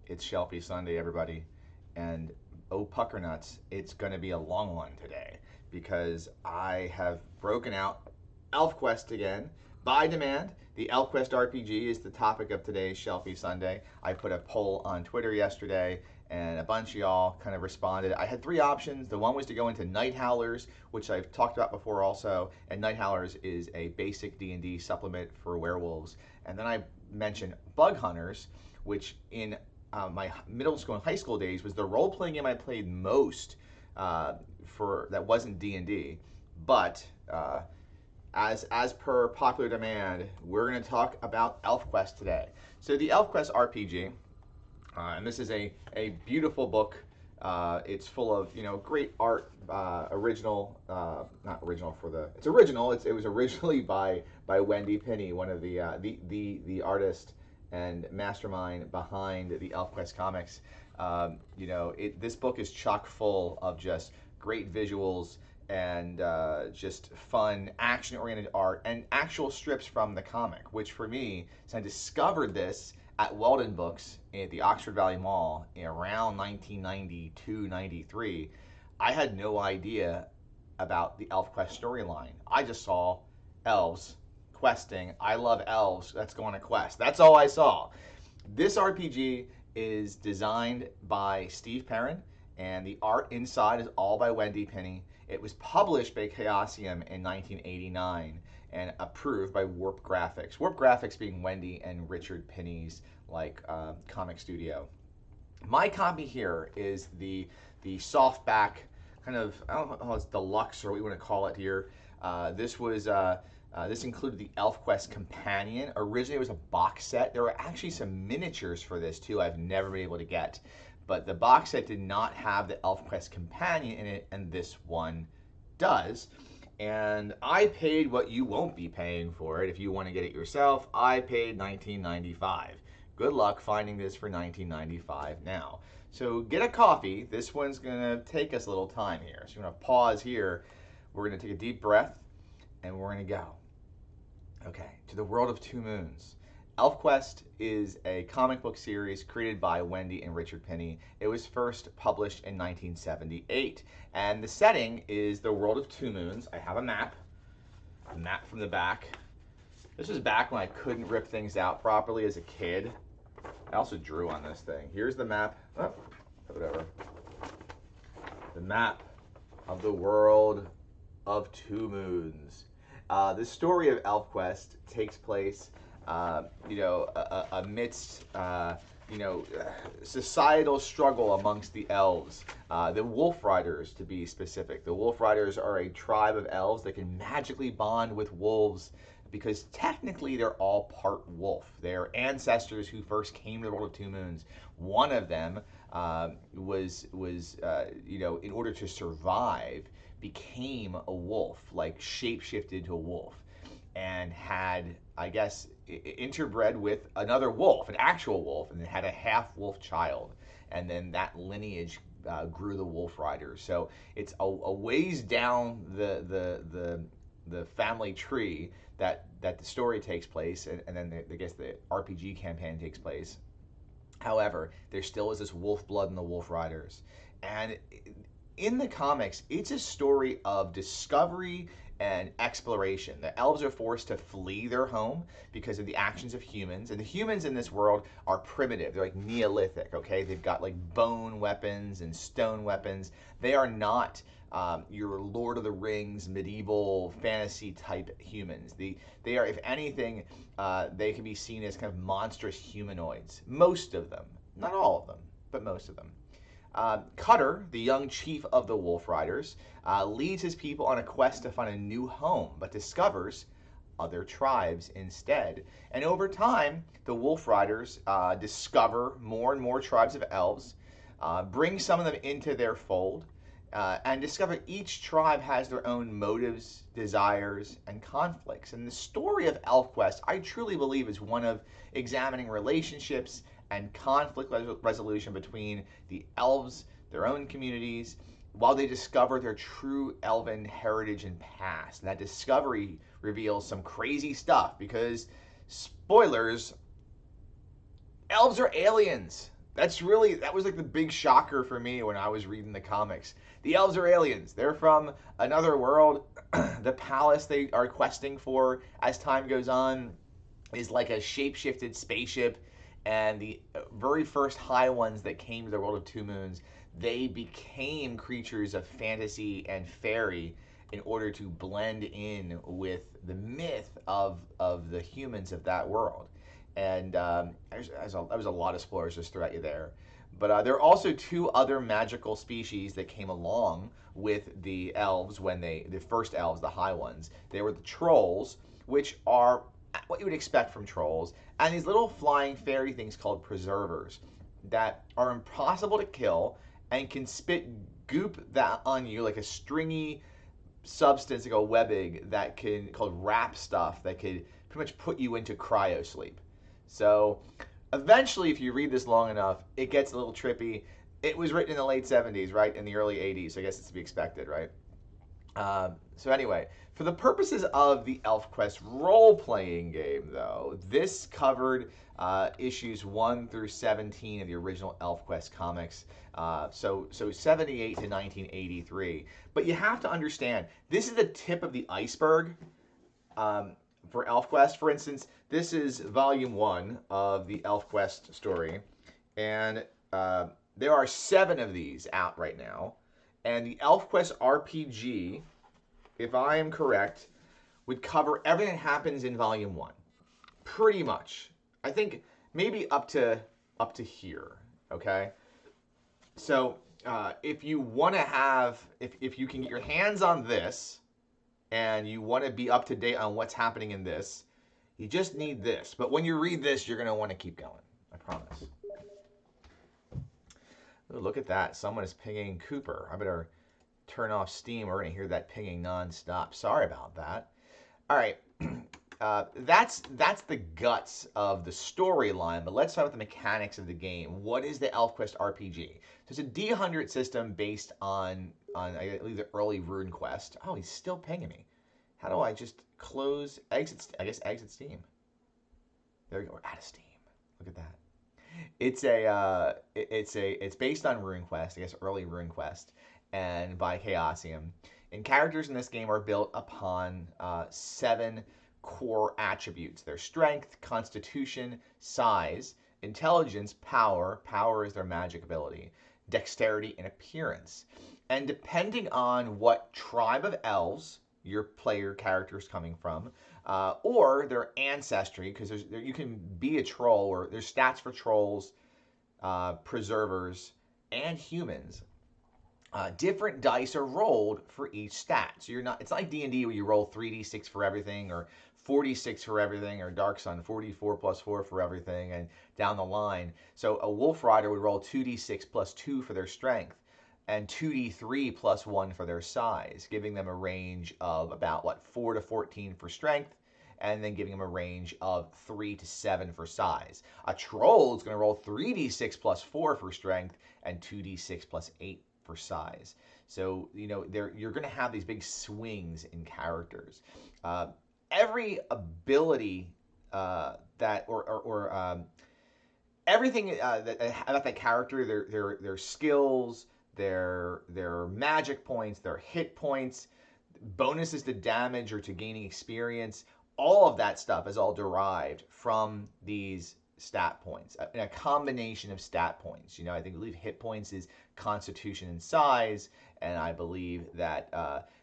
It's Shelfie Sunday, everybody. And oh, puckernuts, it's going to be a long one today because I have broken out Elfquest again by demand. The Elfquest Rpg is the topic of today's Shelfie Sunday. I put a poll on Twitter yesterday and a bunch of y'all kind of responded. I had three options. The one was to go into Night Howlers, which I've talked about before also, and Night Howlers is a basic D&D supplement for werewolves. And then I mentioned Bug Hunters, which in my middle school and high school days was the role-playing game I played most for that wasn't D&D, but as per popular demand, we're going to talk about Elfquest today. So the Elfquest RPG, and this is a beautiful book. It's full of great art, original, not original for the it's original. It was originally by Wendy Penny, one of the artist and mastermind behind the Elfquest comics. This book is chock full of just great visuals and just fun, action-oriented art and actual strips from the comic, which for me, since I discovered this at Weldon Books at the Oxford Valley Mall in around 1992-93, I had no idea about the Elfquest storyline. I just saw elves questing. I love elves. Let's go on a quest. That's all I saw. This RPG is designed by Steve Perrin, and the art inside is all by Wendy Penny. It was published by Chaosium in 1989 and approved by Warp Graphics. Warp Graphics being Wendy and Richard Penny's comic studio. My copy here is the softback kind of, I don't know if it's deluxe or what you want to call it here. This included the Elfquest Companion. Originally, it was a box set. There were actually some miniatures for this too. I've never been able to get, but the box set did not have the Elfquest Companion in it, and this one does. And I paid what you won't be paying for it if you want to get it yourself. I paid $19.95. Good luck finding this for $19.95 now. So get a coffee. This one's going to take us a little time here. So I'm going to pause here. We're going to take a deep breath, and we're going to go. Okay, to the world of two moons. Elfquest is a comic book series created by Wendy and Richard Penny. It was first published in 1978, and the setting is the world of two moons. I have a map from the back. This was back when I couldn't rip things out properly as a kid. I also drew on this thing. Here's the map. Oh, whatever. The map of the world of two moons. The story of Elfquest takes place, amidst, societal struggle amongst the elves. The Wolf Riders, to be specific. The Wolf Riders are a tribe of elves that can magically bond with wolves because technically they're all part wolf. They're ancestors who first came to the world of two moons. One of them was in order to survive, became a wolf, like shape-shifted to a wolf, and had, I guess, interbred with another wolf, an actual wolf, and then had a half-wolf child. And then that lineage grew the Wolf Riders. So it's a ways down the family tree that the story takes place, and then I guess the RPG campaign takes place. However, there still is this wolf blood in the Wolf Riders. And in the comics, it's a story of discovery and exploration. The elves are forced to flee their home because of the actions of humans. And the humans in this world are primitive. They're like Neolithic, okay? They've got like bone weapons and stone weapons. They are not your Lord of the Rings, medieval fantasy type humans. They are, if anything, they can be seen as kind of monstrous humanoids. Most of them. Not all of them, but most of them. Cutter, the young chief of the Wolf Riders, leads his people on a quest to find a new home, but discovers other tribes instead. And over time, the Wolf Riders discover more and more tribes of elves, bring some of them into their fold, and discover each tribe has their own motives, desires, and conflicts. And the story of Elfquest, I truly believe, is one of examining relationships and conflict resolution between the elves, their own communities, while they discover their true elven heritage and past. And that discovery reveals some crazy stuff because, spoilers, elves are aliens. that was like the big shocker for me when I was reading the comics. The elves are aliens. They're from another world. The palace they are questing for as time goes on is like a shapeshifted spaceship, and the very first high ones that came to the world of Two Moons, they became creatures of fantasy and fairy in order to blend in with the myth of the humans of that world. And that was a lot of spoilers just throw at you there. But there are also two other magical species that came along with the elves when the first elves, the high ones. They were the trolls, which are what you would expect from trolls, and these little flying fairy things called preservers that are impossible to kill and can spit goop that on you like a stringy substance like a webbing that can called wrap stuff that could pretty much put you into cryo sleep. So eventually, if you read this long enough, it gets a little trippy. It was written in the late 70s, right? In the early 80s, so I guess it's to be expected, right? So anyway, for the purposes of the Elfquest role-playing game, though, this covered issues 1 through 17 of the original Elfquest comics, so 78 to 1983. But you have to understand, this is the tip of the iceberg for Elfquest. For instance, this is volume 1 of the Elfquest story, and there are 7 of these out right now. And the Elfquest RPG, if I am correct, would cover everything that happens in volume 1. Pretty much. I think maybe up to here, okay? So if you want to have, if you can get your hands on this and you want to be up to date on what's happening in this, you just need this. But when you read this, you're going to want to keep going. I promise. Ooh, look at that. Someone is pinging Cooper. I better turn off Steam. We're going to hear that pinging nonstop. Sorry about that. All right. That's the guts of the storyline, but let's start with the mechanics of the game. What is the Elfquest RPG? So it's a D100 system based on I believe the early RuneQuest. Oh, he's still pinging me. How do I just close, exit, I guess exit Steam. There we go, we're out of Steam. Look at that. It's based on RuneQuest, I guess early RuneQuest, and by Chaosium. And characters in this game are built upon 7 core attributes. Their strength, constitution, size, intelligence, power. Power is their magic ability. Dexterity and appearance. And depending on what tribe of elves your player character is coming from, or their ancestry, because you can be a troll, or there's stats for trolls, preservers, and humans. Different dice are rolled for each stat. So you're not, it's not like D&D where you roll 3d6 for everything, or 46 for everything, or Dark Sun 44 plus 4 for everything, and down the line. So a Wolf Rider would roll 2d6 plus 2 for their strength, and 2d3 plus 1 for their size, giving them a range of about, 4 to 14 for strength, and then giving them a range of 3 to 7 for size. A Troll is going to roll 3d6 plus 4 for strength, and 2d6 plus 8 for size. So, you're going to have these big swings in characters. Every ability everything about that character, their skills, their magic points, their hit points, bonuses to damage or to gaining experience, all of that stuff is all derived from these stat points, in a combination of stat points. I believe hit points is constitution and size, and I believe that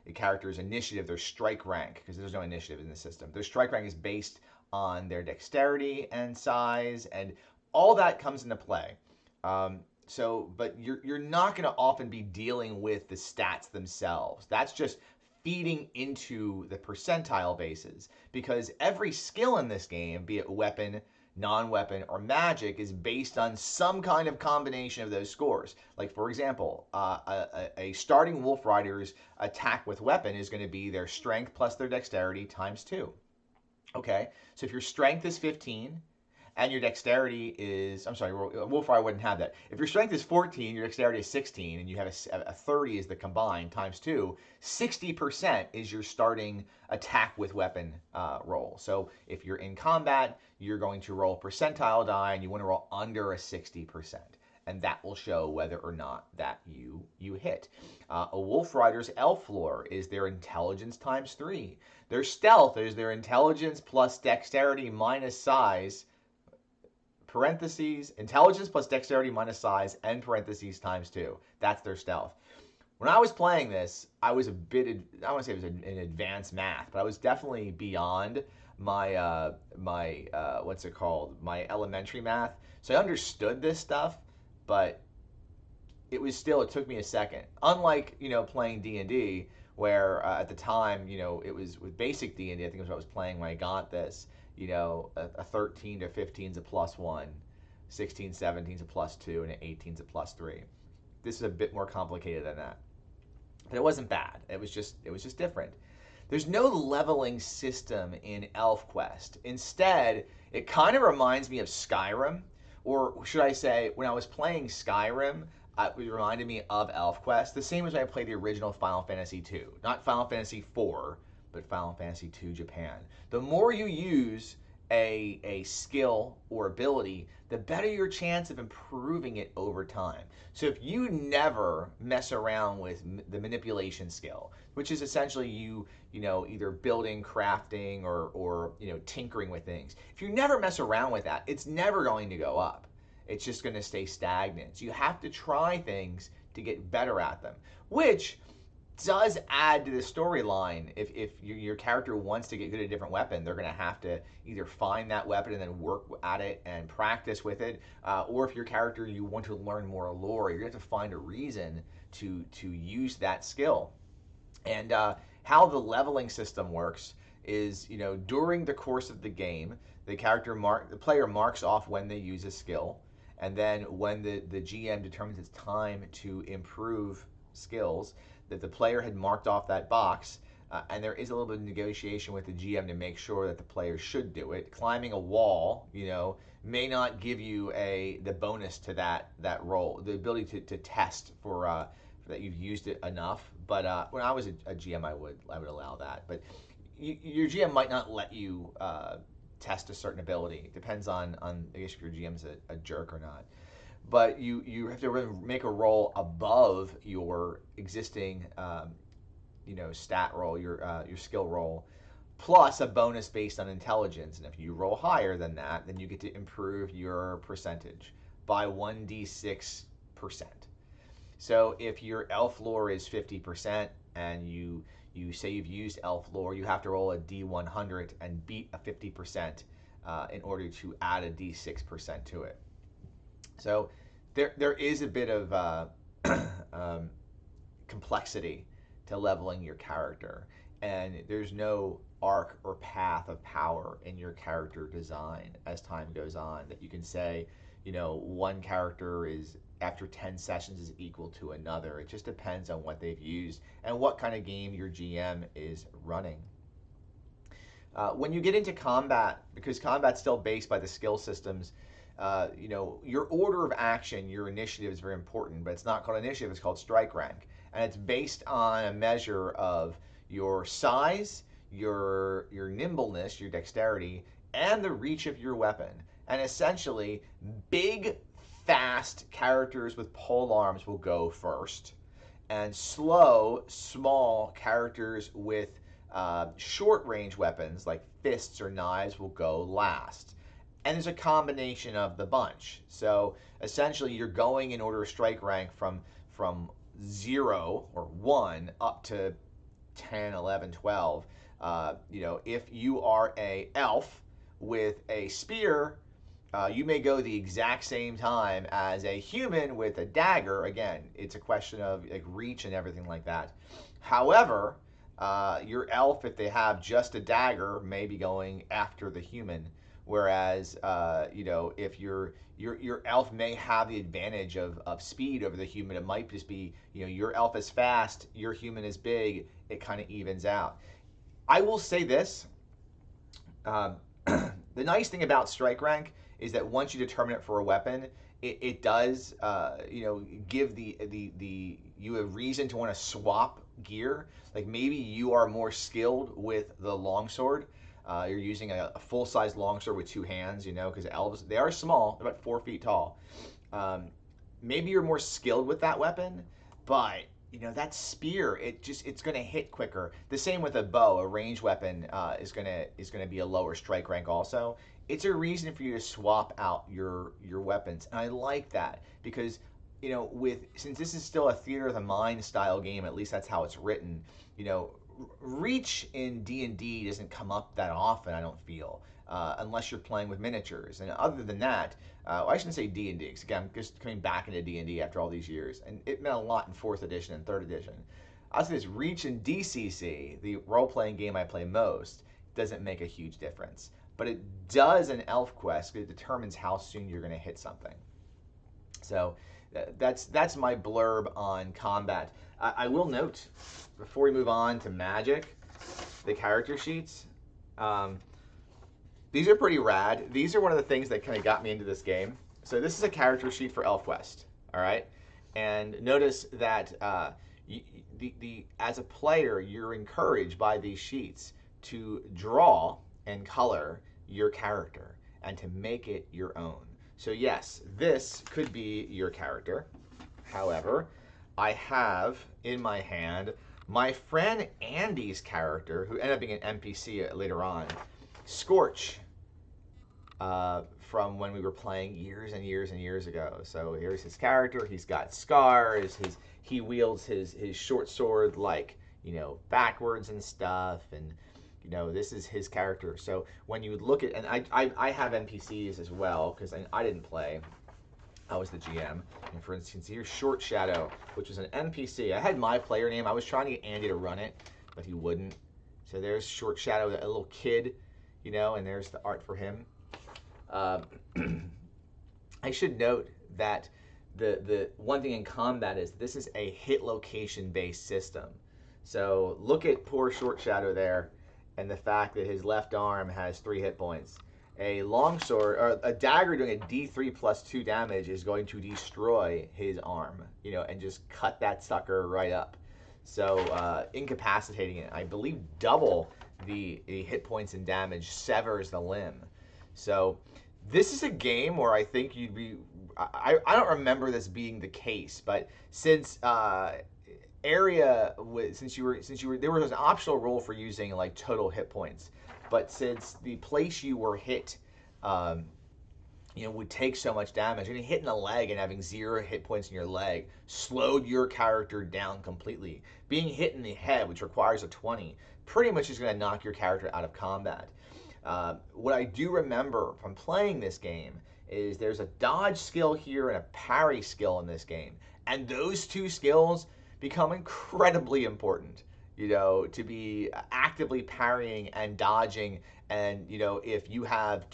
the character's initiative, their strike rank, because there's no initiative in the system, their strike rank is based on their dexterity and size, and all that comes into play. But you're not going to often be dealing with the stats themselves. That's just feeding into the percentile bases, because every skill in this game, be it weapon, non-weapon, or magic, is based on some kind of combination of those scores. Like, for example, a starting Wolf Rider's attack with weapon is going to be their strength plus their dexterity times 2. Okay, so if your strength is 15, and your dexterity is, I'm sorry, Wolf Rider wouldn't have that. If your strength is 14, your dexterity is 16, and you have a 30 as the combined times 2, 60% is your starting attack with weapon roll. So if you're in combat, you're going to roll percentile die, and you want to roll under a 60%. and that will show whether or not that you hit. A Wolf Rider's elf lore is their intelligence times 3. Their stealth is their intelligence plus dexterity minus size, parentheses, intelligence plus dexterity minus size, and parentheses times 2. That's their stealth. When I was playing this, I was a bit, I don't want to say it was in advanced math, but I was definitely beyond my what's it called, my elementary math. So I understood this stuff, but it took me a second. Unlike, playing D&D, where at the time, it was with basic D&D, I think it was what I was playing when I got this, a 13 to 15 is a +1, 16, 17 is a +2, and an 18 is a +3. This is a bit more complicated than that. But it wasn't bad. It was just different. There's no leveling system in Elfquest. Instead, it kind of reminds me of Skyrim, or should I say, when I was playing Skyrim, it reminded me of Elfquest, the same as when I played the original Final Fantasy II. Not Final Fantasy IV, but Final Fantasy II Japan. The more you use a skill or ability, the better your chance of improving it over time. So if you never mess around with the manipulation skill, which is essentially you either building, crafting, or tinkering with things. If you never mess around with that, it's never going to go up. It's just going to stay stagnant. So you have to try things to get better at them, which does add to the storyline. If your character wants to get good at a different weapon, they're going to have to either find that weapon and then work at it and practice with it, or if your character, you want to learn more lore, you're going to have to find a reason to use that skill. And how the leveling system works is, during the course of the game, the player marks off when they use a skill, and then when the GM determines it's time to improve skills, that the player had marked off that box, and there is a little bit of negotiation with the GM to make sure that the player should do it. Climbing a wall, may not give you the bonus to that roll, the ability to test for that you've used it enough. But when I was a GM, I would allow that. But your GM might not let you test a certain ability. It depends on I guess if your GM's a jerk or not. But you have to make a roll above your existing stat roll, your skill roll, plus a bonus based on intelligence. And if you roll higher than that, then you get to improve your percentage by 1d6%. So if your elf lore is 50% and you say you've used elf lore, you have to roll a d100 and beat a 50% in order to add a d6% to it. So there is a bit of complexity to leveling your character, and there's no arc or path of power in your character design as time goes on that you can say, one character is after 10 sessions is equal to another. It just depends on what they've used and what kind of game your GM is running. When you get into combat, because combat's still based by the skill systems, your order of action, your initiative is very important, but it's not called initiative, it's called strike rank. And it's based on a measure of your size, your nimbleness, your dexterity, and the reach of your weapon. And essentially, big, fast characters with pole arms will go first, and slow, small characters with short range weapons like fists or knives will go last. And there's a combination of the bunch. So essentially, you're going in order of strike rank from 0 or 1 up to 10, 11, 12. If you are a elf with a spear, you may go the exact same time as a human with a dagger. Again, it's a question of reach and everything like that. However, your elf, if they have just a dagger, may be going after the human. Whereas, if your elf may have the advantage of speed over the human, it might just be, your elf is fast, your human is big. It kind of evens out. I will say this. The nice thing about strike rank is that once you determine it for a weapon, it does, give you a reason to want to swap gear. Like maybe you are more skilled with the longsword. You're using a full-size longsword with 2 hands, because elves, they are small, they're about 4 feet tall. maybe you're more skilled with that weapon, but that spear, it's going to hit quicker. The same with a bow. A ranged weapon is going to be a lower strike rank also. It's a reason for you to swap out your weapons, and I like that because since this is still a theater of the mind style game, at least that's how it's written. Reach in D&D doesn't come up that often, I don't feel, unless you're playing with miniatures. And other than that, I shouldn't say D&D, because again, I'm just coming back into D&D after all these years, and it meant a lot in 4th edition and 3rd edition. I'll say this, Reach in DCC, the role-playing game I play most, doesn't make a huge difference. But it does in Elfquest, because it determines how soon you're going to hit something. So that's my blurb on combat. I will note, before we move on to magic, the character sheets, these are pretty rad. These are one of the things that kind of got me into this game. So this is a character sheet for Elfquest, all right? And notice that as a player, you're encouraged by these sheets to draw and color your character and to make it your own. So yes, this could be your character. However, I have in my hand my friend Andy's character, who ended up being an NPC later on, Scorch, from when we were playing years and years and years ago. So here's his character. He's got scars. He wields his short sword like backwards and stuff, and this is his character. So when you look at, and I have NPCs as well because I didn't play. I was the GM. And for instance, here's Short Shadow, which was an NPC. I had my player name. I was trying to get Andy to run it, but he wouldn't. So there's Short Shadow, a little kid, and there's the art for him. I should note that the one thing in combat is this is a hit location based system. So look at poor Short Shadow there, and the fact that his left arm has 3 hit points. A longsword or a dagger doing a D3 plus 2 damage is going to destroy his arm, and just cut that sucker right up. So incapacitating it, I believe double the hit points and damage severs the limb. So this is a game where I think you'd be. I don't remember this being the case, but since since you were there was an optional rule for using like total hit points, but since the place you were hit would take so much damage, getting hit in the leg and having 0 hit points in your leg slowed your character down completely. Being hit in the head, which requires a 20, pretty much is going to knock your character out of combat. What I do remember from playing this game is there's a dodge skill here and a parry skill in this game, and those 2 skills become incredibly important, to be actively parrying and dodging. And if you have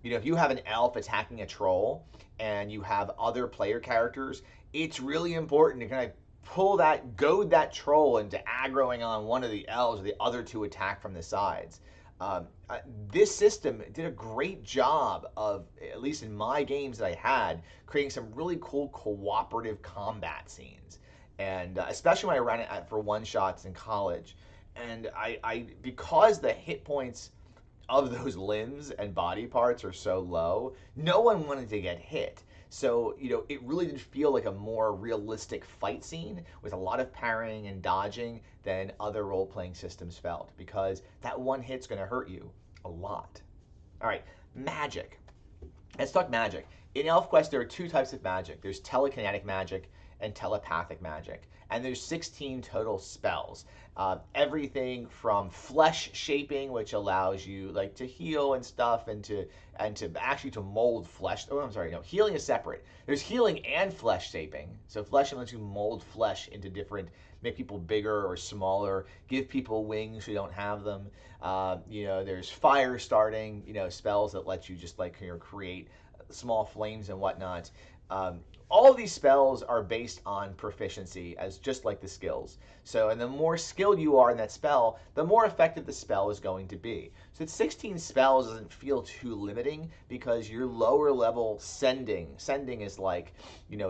if you have an elf attacking a troll and you have other player characters, it's really important to kind of goad that troll into aggroing on one of the elves, or the other 2 attack from the sides. This system did a great job of, at least in my games that I had, creating some really cool cooperative combat scenes. And especially when I ran it for one-shots in college. And I because the hit points of those limbs and body parts are so low, no one wanted to get hit. So, it really did feel like a more realistic fight scene with a lot of parrying and dodging than other role-playing systems felt, because that one hit's going to hurt you a lot. All right, magic. Let's talk magic. In Elfquest, there are 2 types of magic. There's telekinetic magic and telepathic magic. And there's 16 total spells. Everything from flesh shaping, which allows you like to heal and stuff, and to actually to mold flesh. Oh, I'm sorry, no, healing is separate. There's healing and flesh shaping. So flesh lets you mold flesh into different, make people bigger or smaller, give people wings who don't have them. There's fire starting, spells that let you just like create small flames and whatnot. All of these spells are based on proficiency, as just like the skills. So, and the more skilled you are in that spell, the more effective the spell is going to be. So 16 spells doesn't feel too limiting, because your lower level sending is like,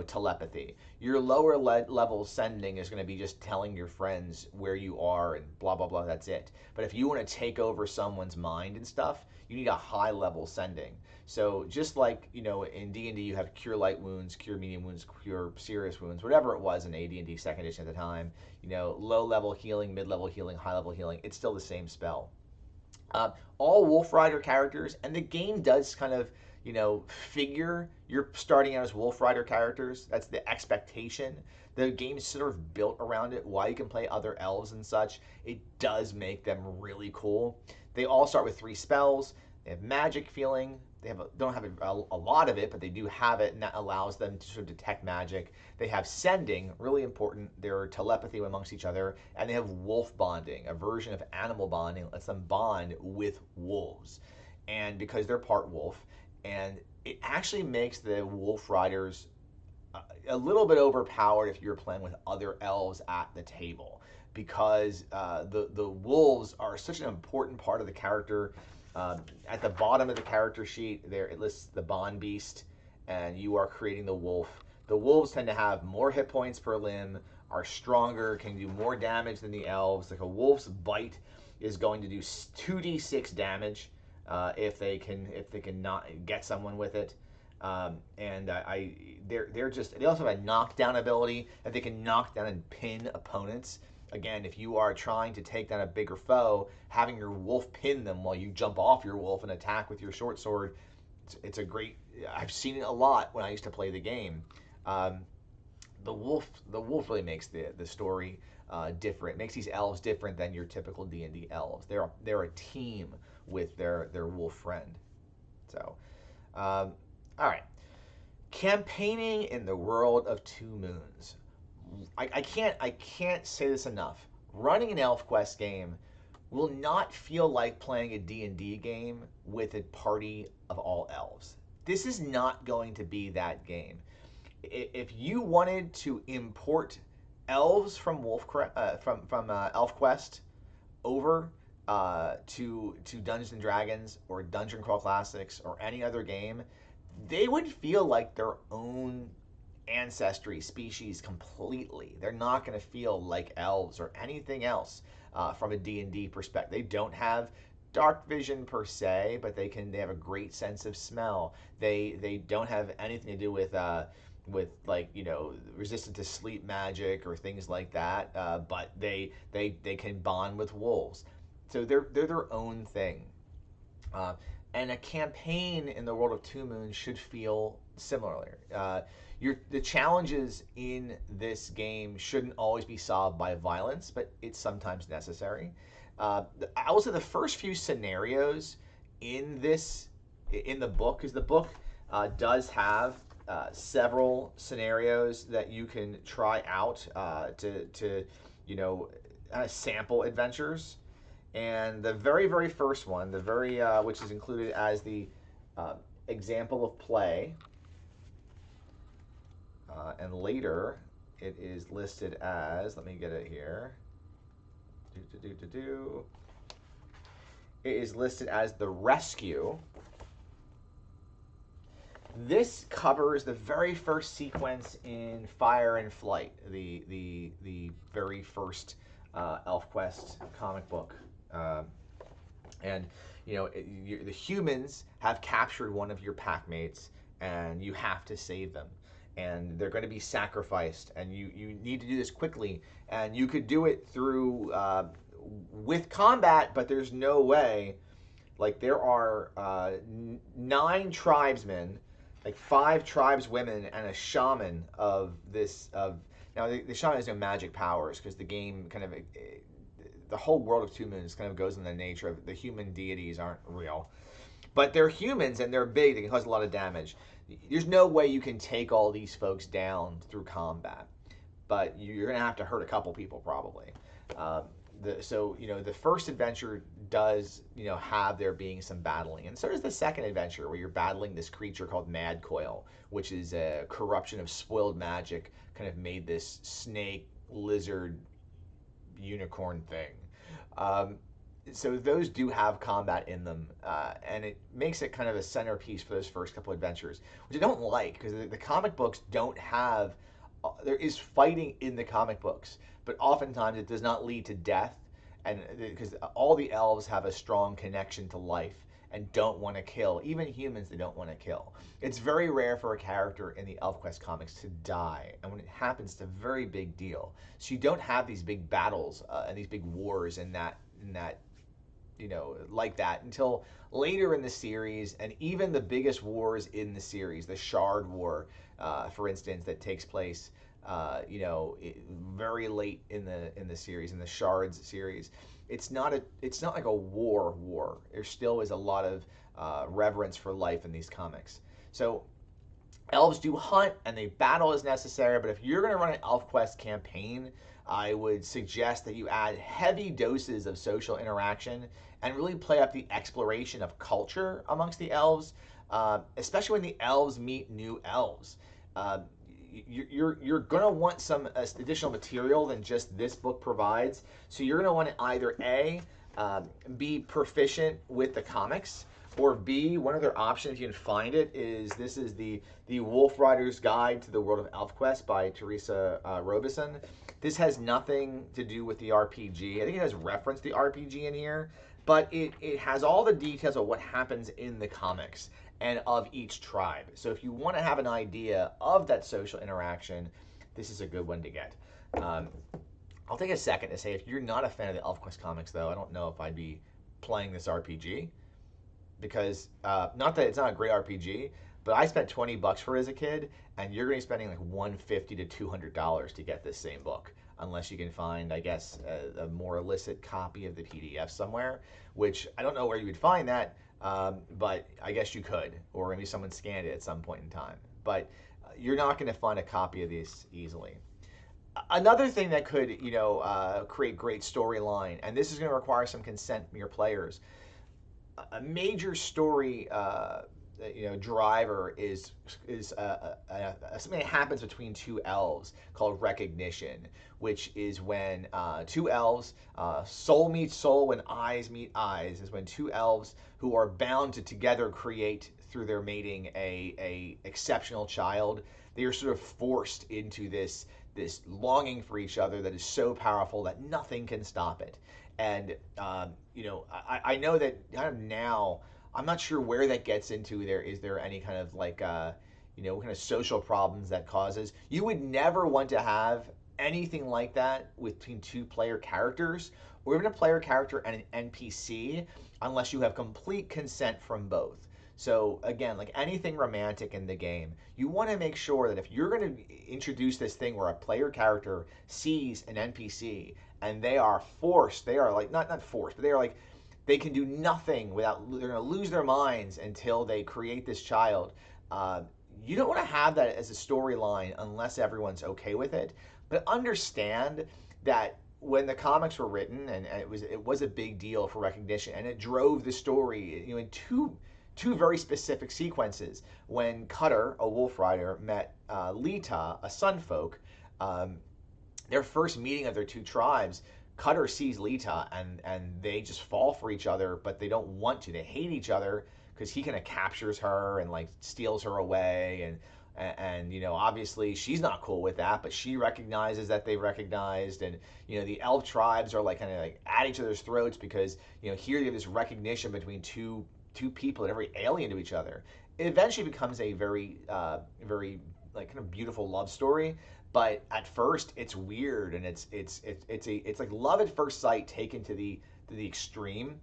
telepathy. Your lower level sending is going to be just telling your friends where you are and blah, blah, blah, that's it. But if you want to take over someone's mind and stuff, you need a high level sending. So just like, in D&D you have Cure Light wounds, cure medium wounds, cure serious wounds, whatever it was in AD&D second edition at the time. Low level healing, mid level healing, high level healing. It's still the same spell. All Wolf Rider characters, and the game does kind of, figure you're starting out as Wolf Rider characters. That's the expectation. The game's sort of built around it. While you can play other elves and such, it does make them really cool. They all start with 3 spells. They have magic feeling. They don't have a lot of it, but they do have it, and that allows them to sort of detect magic. They have sending, really important. They're telepathy amongst each other, and they have wolf bonding, a version of animal bonding that lets them bond with wolves, and because they're part wolf, and it actually makes the Wolf Riders a little bit overpowered if you're playing with other elves at the table, because the wolves are such an important part of the character. At the bottom of the character sheet, there it lists the Bond Beast, and you are creating the wolf. The wolves tend to have more hit points per limb, are stronger, can do more damage than the elves. Like a wolf's bite is going to do 2d6 damage if they can not get someone with it. They also have a knockdown ability that they can knock down and pin opponents. Again, if you are trying to take down a bigger foe, having your wolf pin them while you jump off your wolf and attack with your short sword, it's a great. I've seen it a lot when I used to play the game. The wolf really makes the story different. Makes these elves different than your typical D&D elves. They're a team with their wolf friend. So, all right. Campaigning in the world of Two Moons. I can't say this enough. Running an Elfquest game will not feel like playing a D&D game with a party of all elves. This is not going to be that game. If you wanted to import elves from Elfquest over to Dungeons and Dragons or Dungeon Crawl Classics or any other game, they would feel like their own ancestry species completely. They're not going to feel like elves or anything else from a D&D perspective. They don't have dark vision per se, but they have a great sense of smell. They don't have anything to do with resistant to sleep magic or things like that. But they can bond with wolves. So they're their own thing. And a campaign in the world of Two Moons should feel similar. The challenges in this game shouldn't always be solved by violence, but it's sometimes necessary. I will say the first few scenarios in the book, because the book does have several scenarios that you can try out to sample adventures. And the very, very first one, which is included as the example of play, and later it is listed as, let me get it here. It is listed as the rescue. This covers the very first sequence in Fire and Flight, the very first Elfquest comic book. The humans have captured one of your pack mates, and you have to save them. And they're going to be sacrificed, and you need to do this quickly. And you could do it through with combat, but there's no way. Like, there are 9 tribesmen, like 5 tribeswomen, and a shaman of this. Now the shaman has no magic powers because the game kind of the whole world of Two Moons kind of goes in the nature of the human deities aren't real, but they're humans and they're big. They can cause a lot of damage. There's no way you can take all these folks down through combat, but you're going to have to hurt a couple people probably. The first adventure does have there being some battling, and so does the second adventure where you're battling this creature called Mad Coil, which is a corruption of spoiled magic, kind of made this snake lizard unicorn thing. So those do have combat in them, and it makes it kind of a centerpiece for those first couple adventures, which I don't like because the comic books don't have. There is fighting in the comic books, but oftentimes it does not lead to death, and because all the elves have a strong connection to life, and don't want to kill. Even humans, they don't want to kill. It's very rare for a character in the Elfquest comics to die, and when it happens, it's a very big deal. So you don't have these big battles and these big wars in that like that until later in the series, and even the biggest wars in the series, the Shard War, for instance, that takes place, very late in the series, in the Shards series. It's not like a war. There still is a lot of reverence for life in these comics. So elves do hunt and they battle as necessary, but if you're going to run an Elfquest campaign, I would suggest that you add heavy doses of social interaction and really play up the exploration of culture amongst the elves, especially when the elves meet new elves. Uh, you're going to want some additional material than just this book provides. So you're going to want to either A, be proficient with the comics, or B, one other option, if you can find it, is this is the Wolf Rider's Guide to the World of Elfquest by Teresa Robeson. This has nothing to do with the RPG. I think it has referenced the RPG in here, but it has all the details of what happens in the comics and of each tribe. So if you want to have an idea of that social interaction, this is a good one to get. I'll take a second to say, if you're not a fan of the Elfquest comics, though, I don't know if I'd be playing this RPG. Because not that it's not a great RPG, but I spent $20 for it as a kid, and you're going to be spending like $150 to $200 to get this same book, unless you can find, I guess, a more illicit copy of the PDF somewhere. Which I don't know where you would find that, but I guess you could, or maybe someone scanned it at some point in time. But you're not going to find a copy of this easily. Another thing that could, create great storyline, and this is going to require some consent from your players. A major story driver is something that happens between two elves called recognition, which is when two elves, soul meets soul when eyes meet eyes, is when two elves who are bound to together create through their mating a exceptional child. They are sort of forced into this longing for each other that is so powerful that nothing can stop it. And I know that kind of now, I'm not sure where that gets into. Is there any kind of like what kind of social problems that causes? You would never want to have anything like that between two player characters, or even a player character and an NPC, unless you have complete consent from both. So again, like anything romantic in the game, you want to make sure that if you're going to introduce this thing where a player character sees an NPC and they are forced, they are like not forced, but they are like, they can do nothing without, they're going to lose their minds until they create this child. You don't want to have that as a storyline unless everyone's okay with it. But understand that when the comics were written, and it was a big deal for recognition, and it drove the story, in two very specific sequences. When Cutter, a wolf rider, met Lita, a sunfolk, their first meeting of their two tribes, Cutter sees Lita and they just fall for each other, but they don't want to. They hate each other because he kind of captures her and like steals her away, and obviously she's not cool with that, but she recognizes that they recognized, and the elf tribes are like kind of like at each other's throats because here you have this recognition between two people that are very alien to each other. It eventually becomes a very very like kind of beautiful love story, but at first it's weird, and it's like love at first sight taken to the extreme.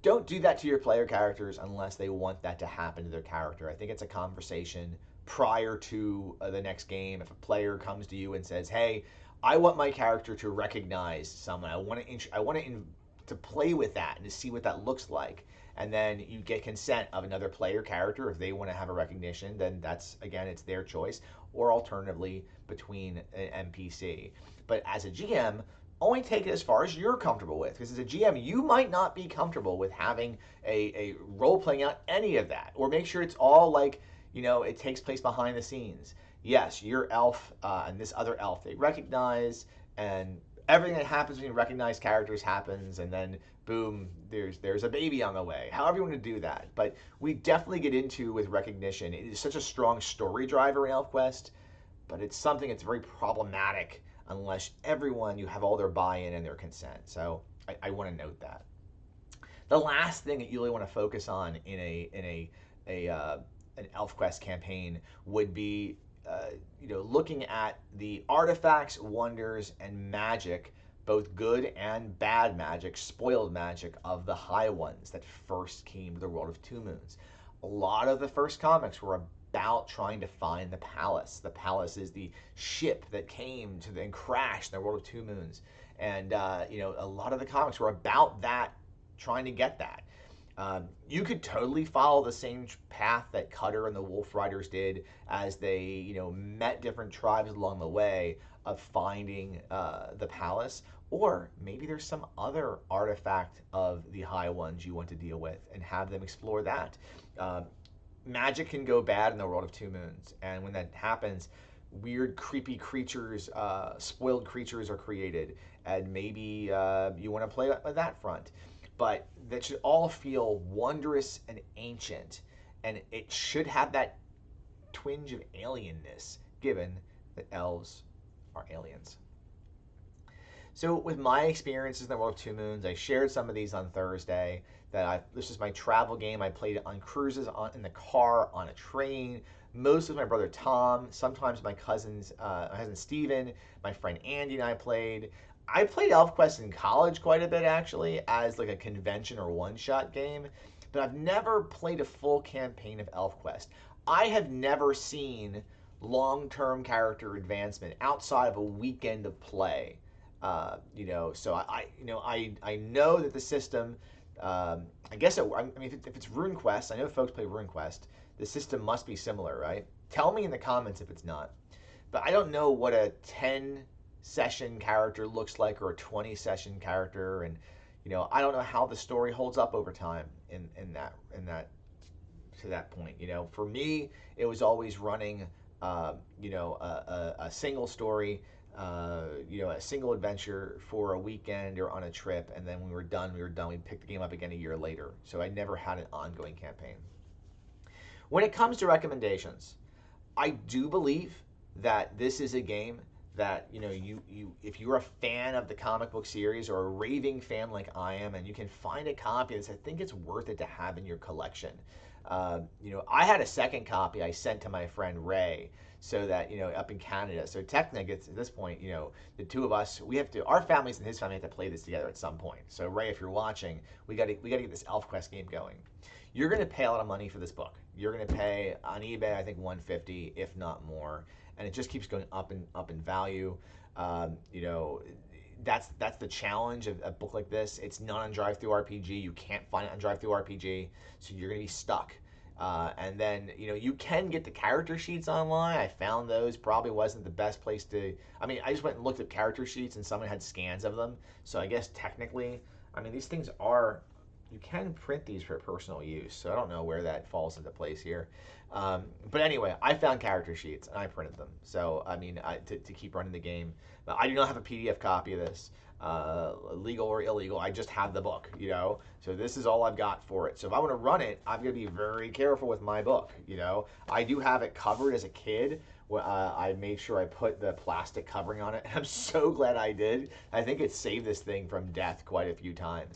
Don't do that to your player characters unless they want that to happen to their character. I think it's a conversation prior to the next game. If a player comes to you and says, "Hey, I want my character to recognize someone. I want to play with that and to see what that looks like," and then you get consent of another player character, if they want to have a recognition, then that's, again, it's their choice, or alternatively between an NPC. But as a GM, only take it as far as you're comfortable with, because as a GM, you might not be comfortable with having a role playing out any of that, or make sure it's all like, it takes place behind the scenes. Yes, your elf and this other elf, they recognize, and everything that happens when you recognize characters happens, and then boom, there's a baby on the way. However you want to do that. But we definitely get into with recognition. It is such a strong story driver in Elfquest, but it's something that's very problematic unless you have all their buy-in and their consent. So I want to note that. The last thing that you really want to focus on in a an Elfquest campaign would be looking at the artifacts, wonders, and magic, both good and bad magic, spoiled magic of the High Ones that first came to the world of Two Moons. A lot of the first comics were about trying to find the palace. The palace is the ship that came to and crashed in the world of Two Moons, and a lot of the comics were about that, trying to get that. You could totally follow the same path that Cutter and the Wolf Riders did as they, met different tribes along the way of finding the palace. Or maybe there's some other artifact of the High Ones you want to deal with and have them explore that. Magic can go bad in the world of Two Moons, and when that happens, weird, creepy creatures, spoiled creatures are created, and maybe you want to play on that front. But that should all feel wondrous and ancient, and it should have that twinge of alienness, given that elves are aliens. So with my experiences in the world of Two Moons, I shared some of these on Thursday. This is my travel game. I played it on cruises, in the car, on a train. Most with my brother Tom. Sometimes my cousin Steven, my friend Andy, and I played. I played Elfquest in college quite a bit, actually, as like a convention or one-shot game, but I've never played a full campaign of Elfquest. I have never seen long-term character advancement outside of a weekend of play. So I know that the system. I guess if it's RuneQuest, I know folks play RuneQuest. The system must be similar, right? Tell me in the comments if it's not. But I don't know what a 10 session character looks like or a 20 session character, and I don't know how the story holds up over time in that to that point. For me, it was always running a single story, a single adventure for a weekend or on a trip, and then when we were done. We'd pick the game up again a year later. So I never had an ongoing campaign. When it comes to recommendations, I do believe that this is a game that you if you're a fan of the comic book series or a raving fan like I am, and you can find a copy of this, I think it's worth it to have in your collection. I had a second copy I sent to my friend Ray, so that up in Canada. So technically, at this point, the two of us, our families and his family have to play this together at some point. So Ray, if you're watching, we got to get this Elfquest game going. You're going to pay a lot of money for this book. You're going to pay on eBay, I think $150, if not more, and it just keeps going up in value. That's the challenge of a book like this. It's not on DriveThruRPG. You can't find it on DriveThruRPG, so you're going to be stuck. And then you can get the character sheets online. I found those. Probably wasn't the best place to. I just went and looked at character sheets, and someone had scans of them. So I guess technically, these things are. You can print these for personal use, so I don't know where that falls into place here. But anyway, I found character sheets and I printed them. So to keep running the game. But I do not have a PDF copy of this, legal or illegal. I just have the book, So this is all I've got for it. So if I want to run it, I'm going to be very careful with my book, I do have it covered as a kid. I made sure I put the plastic covering on it. I'm so glad I did. I think it saved this thing from death quite a few times.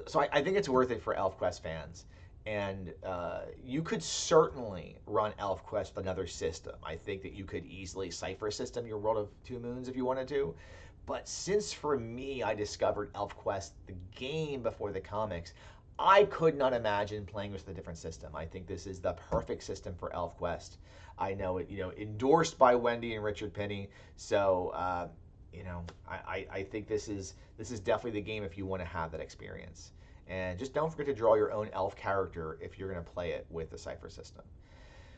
So I think it's worth it for Elfquest fans. And you could certainly run Elfquest with another system. I think that you could easily cipher system your World of Two Moons if you wanted to. But since for me, I discovered Elfquest, the game, before the comics, I could not imagine playing with a different system. I think this is the perfect system for Elfquest. I know it, endorsed by Wendy and Richard Penny. So, I think this is definitely the game if you want to have that experience. And just don't forget to draw your own elf character if you're going to play it with the cipher system.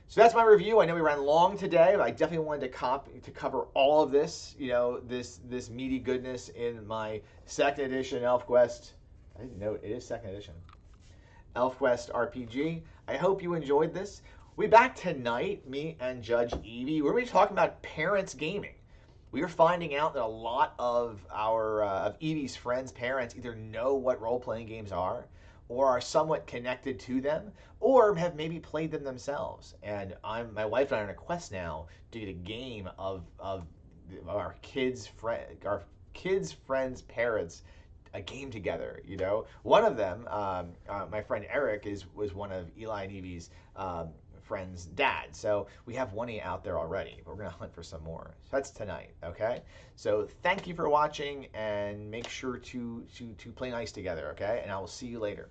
So that's my review. I know we ran long today, but I definitely wanted to cover all of this, this meaty goodness in my second edition Elfquest. I didn't know it is second edition. Elfquest RPG. I hope you enjoyed this. We'll be back tonight, me and Judge Evie. We're going to be talking about parents gaming. We are finding out that a lot of of Evie's friends' parents either know what role-playing games are, or are somewhat connected to them, or have maybe played them themselves. And my wife and I are on a quest now to get a game of our kids' friends' parents a game together. You know, one of them, my friend Eric, was one of Eli and Evie's friend's dad. So we have one out there already, but we're gonna hunt for some more. So that's tonight, okay? So thank you for watching, and make sure to play nice together, okay? And I will see you later.